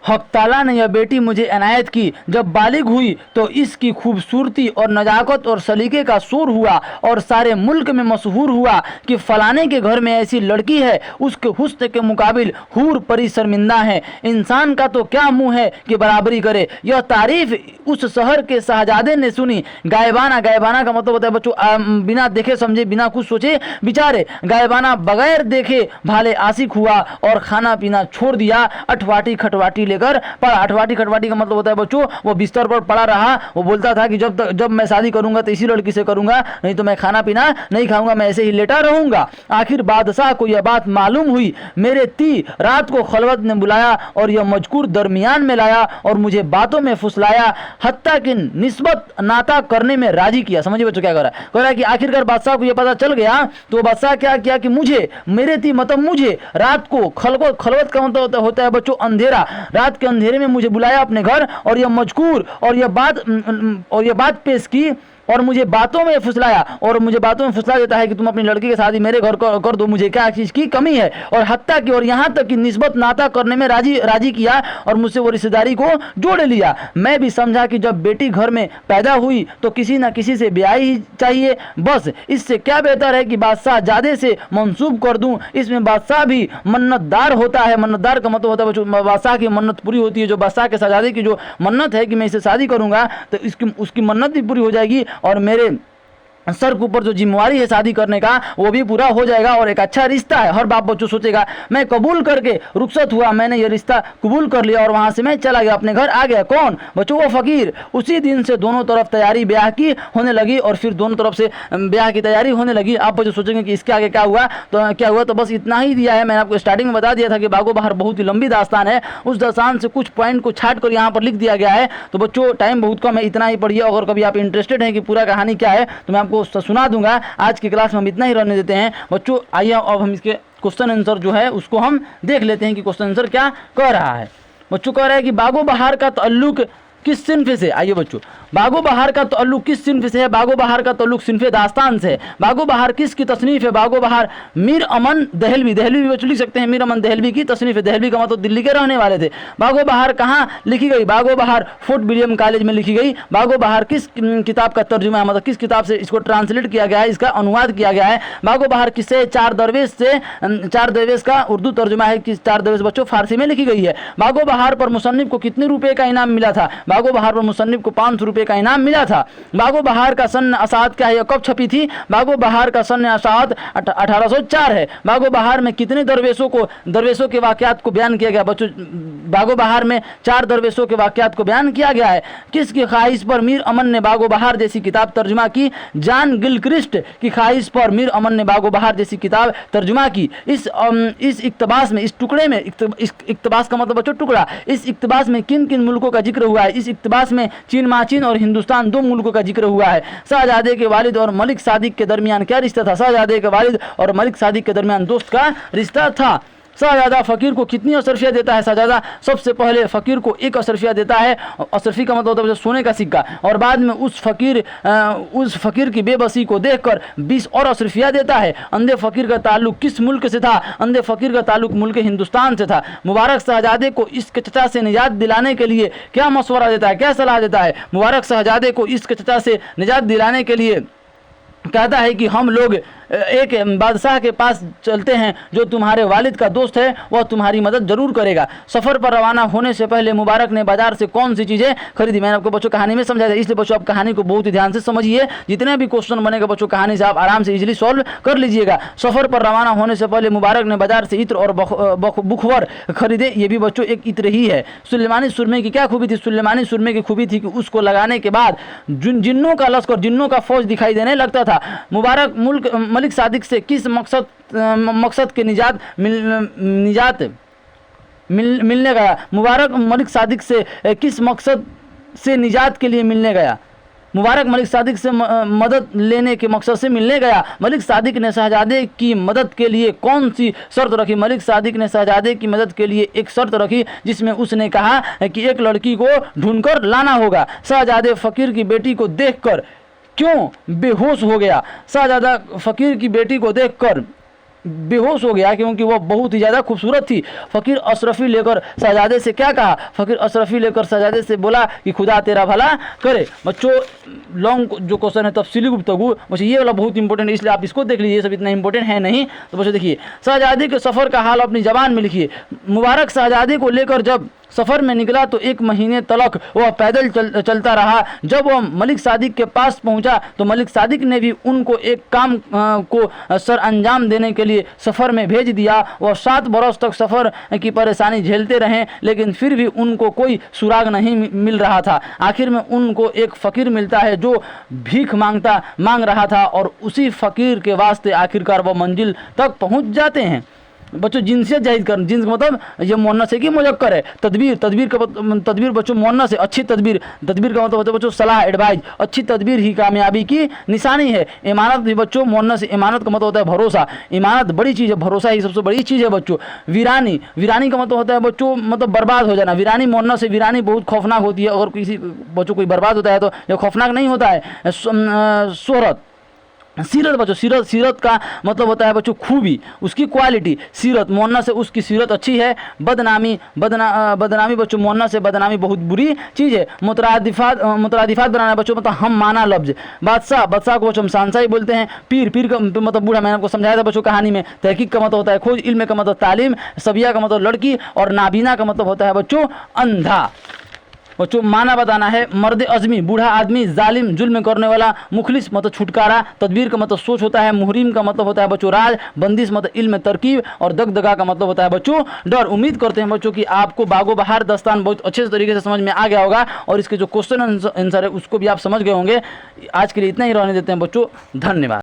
हक ताला ने यह बेटी मुझे इनायत की। जब बालिग हुई तो इसकी खूबसूरती और नजाकत और सलीके का शोर हुआ और सारे मुल्क में मशहूर हुआ कि फलाने के घर में ऐसी लड़की है, उसके हुस्न के मुकाबिल हूर परी शर्मिंदा है। इंसान का तो क्या मुंह है कि बराबरी करे। यह तारीफ उस शहर के शहजादे ने सुनी। गायबाना, गायबाना का मतलब होता है बच्चों बिना देखे समझे, बिना कुछ सोचे विचारे। गायबाना बगैर देखे भाले आशिक हुआ और खाना पीना छोड़ दिया। अठवाटी खटवाटी लेकर पड़ा। अठवाटी खटवाटी का मतलब होता है बच्चों वो बिस्तर पर पड़ा रहा। वो बोलता था कि जब मैं शादी करूंगा तो इसी लड़की से करूंगा, नहीं तो मैं खाना पीना नहीं खाऊंगा, मैं ऐसे ही लेटा रहूंगा। आखिर बादशाह को यह बात मालूम हुई। मेरे ती रात को खलवत ने बुलाया और यह मजकूर दरमियान में लाया और मुझे बातों में फुसलाया, हत्ता कि निस्बत नाता करने में राजी किया। समझिए बच्चों क्या कह रहा है कि आखिरकार बादशाह को यह पता चल गया तो बादशाह क्या किया कि मुझे, मेरे थी मतलब मुझे, रात को खलवत का मतलब होता है बच्चों अंधेरा, रात के अंधेरे में मुझे बुलाया अपने घर और यह मजकूर और यह बात पेश की और मुझे बातों में फुसलाया। और मुझे बातों में फुसला देता है कि तुम अपनी लड़की की शादी मेरे घर कर दो, मुझे क्या चीज़ की कमी है। और हत्ता की और यहाँ तक कि निस्बत नाता करने में राजी किया और मुझसे वो रिश्तेदारी को जोड़ लिया। मैं भी समझा कि जब बेटी घर में पैदा हुई तो किसी न किसी से ब्याह ही चाहिए। बस इससे क्या बेहतर है कि बादशाह जादे से मंसूब कर दूं। इसमें बादशाह भी मन्नतदार होता है। मन्नतदार का मतलब होता है बादशाह की मन्नत पूरी होती है। जो बादशाह के शहजादे की जो मन्नत है कि मैं इसे शादी करूंगा तो उसकी मन्नत भी पूरी हो जाएगी और मेरे सर के ऊपर जो जिम्मेवारी है शादी करने का वो भी पूरा हो जाएगा और एक अच्छा रिश्ता है। हर बाप बच्चों सोचेगा। मैं कबूल करके रुखसत हुआ, मैंने ये रिश्ता कबूल कर लिया और वहाँ से मैं चला गया, अपने घर आ गया। कौन बच्चों? वो फ़कीर। उसी दिन से दोनों तरफ तैयारी ब्याह की होने लगी और फिर दोनों तरफ से ब्याह की तैयारी होने लगी। आप बच्चों सोचेंगे कि इसके आगे क्या हुआ, तो क्या हुआ तो बस इतना ही दिया है। मैंने आपको स्टार्टिंग में बता दिया था कि बागो बहार बहुत ही लंबी दास्तान है। उस दास्तान से कुछ पॉइंट को छाट कर यहाँ पर लिख दिया गया है। तो बच्चों टाइम बहुत कम है, इतना ही पढ़िए। अगर कभी आप इंटरेस्टेड हैं कि पूरा कहानी क्या है तो मैं आपको सुना दूंगा। आज की क्लास में हम इतना ही रहने देते हैं बच्चों। आइए अब हम इसके क्वेश्चन आंसर जो है उसको हम देख लेते हैं कि क्वेश्चन आंसर क्या कह रहा है। बच्चों कह रहा है कि बागो बहार का ताल्लुक किस सिन्फ से। आइए बच्चों, बागो बहार का ताल्लुक किस सिन्फ से है? बागो बहार का ताल्लुक सिन्फे दास्तान से है। बागो बहार किसकी तसनीफ है? बागो बहार मीर अमन दहलवी, दहलवी भी बच्चों लिख सकते हैं, मीर अमन दहलवी की तसनीफ है। दहलवी का मतलब दिल्ली के रहने वाले थे। बागो बहार कहाँ लिखी गई? बागो बहार फोर्ट विलियम कॉलेज में लिखी गई। बागो बहार किस किताब का तर्जुमा है, मतलब किस किताब से इसको ट्रांसलेट किया गया है, इसका अनुवाद किया गया है? बागो बहार किससे? चार दरवेश का उर्दू तर्जुमा है कि चार दरवेश बच्चों फारसी में लिखी गई है। बागो बहार पर मुसन्निफ को कितने रुपए का इनाम मिला था? बागो बहार पर मुसन्निफ को 500 रुपए का इनाम मिला था। बागो बहार का सन असाद क्या है? कब छपी थी? बागो बहार का सन असाद 1804 है। बागो बहार में कितने दरवेशों के वाकयात को बयान किया गया? बच्चों बागो बहार में 4 दरवेशों के वाकयात को बयान किया गया है। किसकी ख्वाहिश पर मीर अमन ने बागो बहार जैसी किताब तर्जुमा की? जॉन गिलक्रिस्ट की ख्वाहिश पर मीर अमन ने बागो बहार जैसी किताब तर्जुमा की। इस इक्तबास में, इस टुकड़े में, इक्तबास का मतलब बच्चों टुकड़ा, इस इक्तबास में किन किन मुल्कों का जिक्र हुआ है? इस इक्तबास में चीन, माचीन और हिंदुस्तान 2 मुल्कों का जिक्र हुआ है। शाहजादे के वालिद और मलिक सादिक के दरमियान क्या रिश्ता था? शाहजादे के वालिद और मलिक सादिक के दरमियान दोस्त का रिश्ता था। शाहजादा फ़कीर को कितनी अशरफिया देता है? शाहजादा सबसे पहले फ़कीर को 1 अशरफिया देता है। अशरफी का मतलब होता है सोने का सिक्का। और बाद में उस फ़कीर की बेबसी को देखकर 20 और अशरफिया देता है। अंधे फ़कीर का ताल्लुक किस मुल्क से था? अंधे फ़कीर का ताल्लुक मुल्क हिंदुस्तान से था। मुबारक शहजादे को इसके चचा से निजात दिलाने के लिए क्या मशवरा देता है, क्या सलाह देता है? मुबारक शहजादे को इसके चचा से निजात दिलाने के लिए कहता है कि हम लोग एक बादशाह के पास चलते हैं जो तुम्हारे वालिद का दोस्त है, वह तुम्हारी मदद जरूर करेगा। सफ़र पर रवाना होने से पहले मुबारक ने बाजार से कौन सी चीज़ें खरीदी? मैंने आपको बच्चों कहानी में समझाया था, इसलिए बच्चों आप कहानी को बहुत ही ध्यान से समझिए। जितने भी क्वेश्चन बनेगा बच्चों कहानी से आप आराम से इजीली सॉल्व कर लीजिएगा। सफ़र पर रवाना होने से पहले मुबारक ने बाजार से इत्र और बुखवर खरीदे। ये भी बच्चों एक इत्र ही है। सुलेमानी सुरमे की क्या खूबी थी? सुलेमानी सुरमे की खूबी थी कि उसको लगाने के बाद जिन्नों का लश्कर, जिन्नों का फौज दिखाई देने लगता था। मुबारक मलिक सादिक से किस मकसद के निजात मिलने गया? मुबारक मलिक सादिक से किस मकसद से निजात के लिए मिलने गया? मुबारक मलिक सादिक से मदद लेने के मकसद से मिलने गया। मलिक सादिक ने शहजादे की मदद के लिए कौन सी शर्त रखी? मलिक सादिक ने शहजादे की मदद के लिए एक शर्त रखी जिसमें उसने कहा कि एक लड़की को ढूंढकर लाना होगा। शहजादे फ़कीर की बेटी को देखकर क्यों बेहोश हो गया? शाहजादा फ़कीर की बेटी को देखकर बेहोश हो गया क्योंकि वह बहुत ही ज़्यादा खूबसूरत थी। फ़कीर अशरफी लेकर शहजादे से क्या कहा? फ़कीर अशरफी लेकर शहजादे से बोला कि खुदा तेरा भला करे। बच्चों लॉन्ग जो क्वेश्चन है तफसीली गुफ्तगू, बच्चों ये वाला बहुत इंपॉर्टेंट है, इसलिए आप इसको देख लीजिए, ये सब इतना इंपॉर्टेंट है नहीं। तो बच्चों देखिए, शहजादे के सफ़र का हाल अपनी ज़बान में लिखिए। मुबारक शहजादे को लेकर जब सफ़र में निकला तो 1 महीने तलक वह पैदल चलता रहा। जब वह मलिक सादिक के पास पहुंचा तो मलिक सादिक ने भी उनको एक काम को सर अंजाम देने के लिए सफ़र में भेज दिया। वह 7 बरस तक सफ़र की परेशानी झेलते रहे, लेकिन फिर भी उनको कोई सुराग नहीं मिल रहा था। आखिर में उनको एक फ़कीर मिलता है जो भीख मांग रहा था, और उसी फ़कीर के वास्ते आखिरकार वह मंजिल तक पहुँच जाते हैं। बच्चों जिनसियत जाहिर कर, जिन्स का मतलब ये मुअन्नस है कि मुज़क्कर है। तदबीर बच्चों मुअन्नस है, अच्छी तदबीर का मतलब होता है बच्चों सलाह, एडवाइस। अच्छी तदबीर ही कामयाबी की निशानी है। इमानत भी बच्चों मुअन्नस है, इमानत का मतलब होता है भरोसा। इमानत बड़ी चीज़ है, भरोसा ही सबसे बड़ी चीज़ है बच्चों। वीरानी का मतलब होता है बच्चों मतलब बर्बाद हो जाना। वीरानी मुअन्नस है, वीरानी बहुत खौफनाक होती है। अगर किसी बच्चों कोई बर्बाद होता है तो यह खौफनाक नहीं होता है। शोहरत, सीरत बच्चों, सीरत का मतलब होता है बच्चों खूबी, उसकी क्वालिटी। सीरत मुअन्नस से उसकी सीरत अच्छी है। बदनामी बच्चों मुअन्नस से बदनामी बहुत बुरी चीज़ है। मुतरादिफात बनाना बच्चों मतलब हम माना लफ्ज़। बादशाह को बच्चों हम शानशाही बोलते हैं। पीर का मतलब बूढ़ा, मैंने आपको समझाया था बच्चों कहानी में। तहकीक का मतलब होता है खोज, इल्म का मतलब तालीम, सबिया का मतलब लड़की, और नाबीना का मतलब होता है बच्चों अंधा। बच्चों माना बताना है। मर्द अज़मी बूढ़ा आदमी, जालिम जुल्म करने वाला, मुखलिस मतलब छुटकारा, तदबीर का मतलब सोच होता है, मुहरीम का मतलब होता है बच्चों राज, बंदिश मतलब इल्म तरकीब, और दगदगा का मतलब होता है बच्चों डर। उम्मीद करते हैं बच्चों कि आपको बागो बहार दस्तान बहुत अच्छे तरीके से समझ में आ गया होगा, और इसके जो क्वेश्चन आंसर है उसको भी आप समझ गए होंगे। आज के लिए इतना ही रहने देते हैं बच्चों, धन्यवाद।